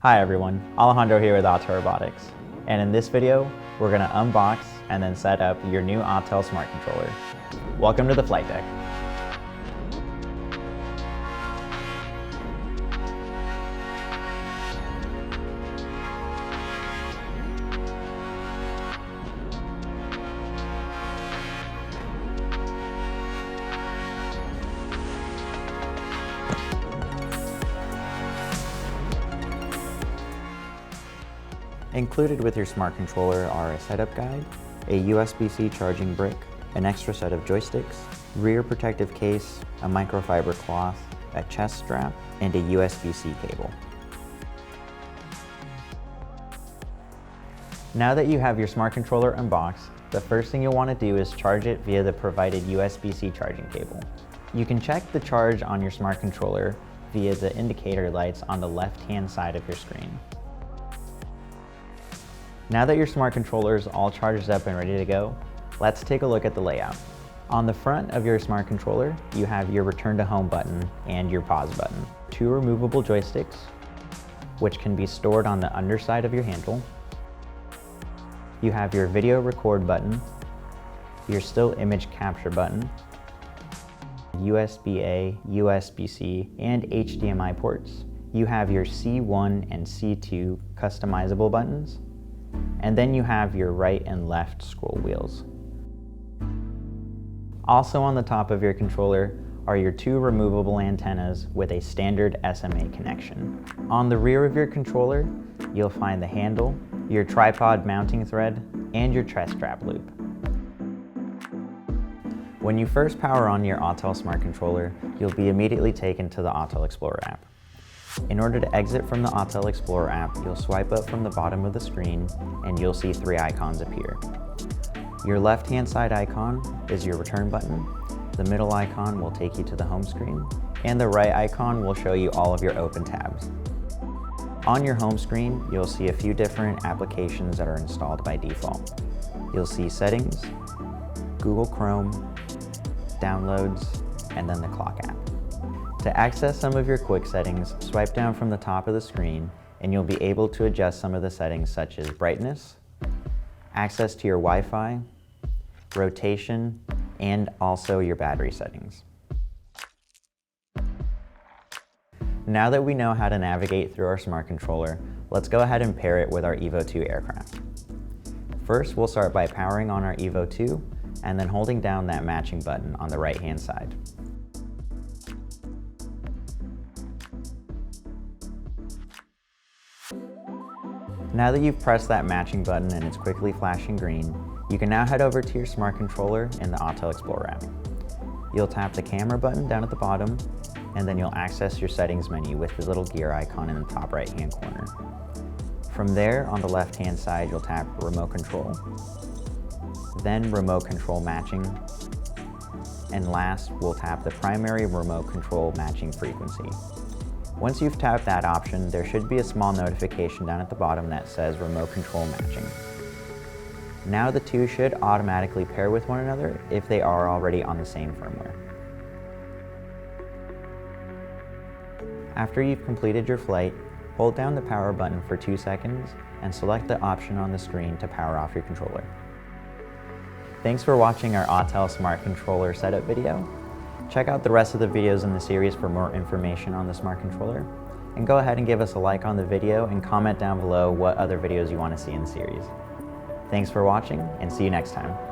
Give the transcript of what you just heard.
Hi everyone, Alejandro here with Autel Robotics. And in this video, we're going to unbox and then set up your new Autel Smart Controller. Welcome to the flight deck. Included with your smart controller are a setup guide, a USB-C charging brick, an extra set of joysticks, rear protective case, a microfiber cloth, a chest strap, and a USB-C cable. Now that you have your smart controller unboxed, the first thing you'll want to do is charge it via the provided USB-C charging cable. You can check the charge on your smart controller via the indicator lights on the left-hand side of your screen. Now that your smart controller is all charged up and ready to go, let's take a look at the layout. On the front of your smart controller, you have your return to home button and your pause button. Two removable joysticks, which can be stored on the underside of your handle. You have your video record button, your still image capture button, USB-A, USB-C, and HDMI ports. You have your C1 and C2 customizable buttons, and then you have your right and left scroll wheels. Also on the top of your controller are your two removable antennas with a standard SMA connection. On the rear of your controller, you'll find the handle, your tripod mounting thread, and your chest strap loop. When you first power on your Autel Smart Controller, you'll be immediately taken to the Autel Explorer app. In order to exit from the Autel Explorer app, you'll swipe up from the bottom of the screen and you'll see three icons appear. Your left-hand side icon is your return button, the middle icon will take you to the home screen, and the right icon will show you all of your open tabs. On your home screen, you'll see a few different applications that are installed by default. You'll see Settings, Google Chrome, Downloads, and then the Clock app. To access some of your quick settings, swipe down from the top of the screen and you'll be able to adjust some of the settings such as brightness, access to your Wi-Fi, rotation, and also your battery settings. Now that we know how to navigate through our smart controller, let's go ahead and pair it with our Evo 2 aircraft. First, we'll start by powering on our Evo 2 and then holding down that matching button on the right-hand side. Now that you've pressed that matching button and it's quickly flashing green, you can now head over to your smart controller in the Autel Explorer app. You'll tap the camera button down at the bottom, and then you'll access your settings menu with the little gear icon in the top right-hand corner. From there, on the left-hand side, you'll tap Remote Control, then Remote Control Matching, and last, we'll tap the Primary Remote Control Matching Frequency. Once you've tapped that option, there should be a small notification down at the bottom that says Remote Control Matching. Now the two should automatically pair with one another if they are already on the same firmware. After you've completed your flight, hold down the power button for 2 seconds and select the option on the screen to power off your controller. Thanks for watching our Autel Smart Controller setup video. Check out the rest of the videos in the series for more information on the smart controller, and go ahead and give us a like on the video and comment down below what other videos you want to see in the series. Thanks for watching, and see you next time.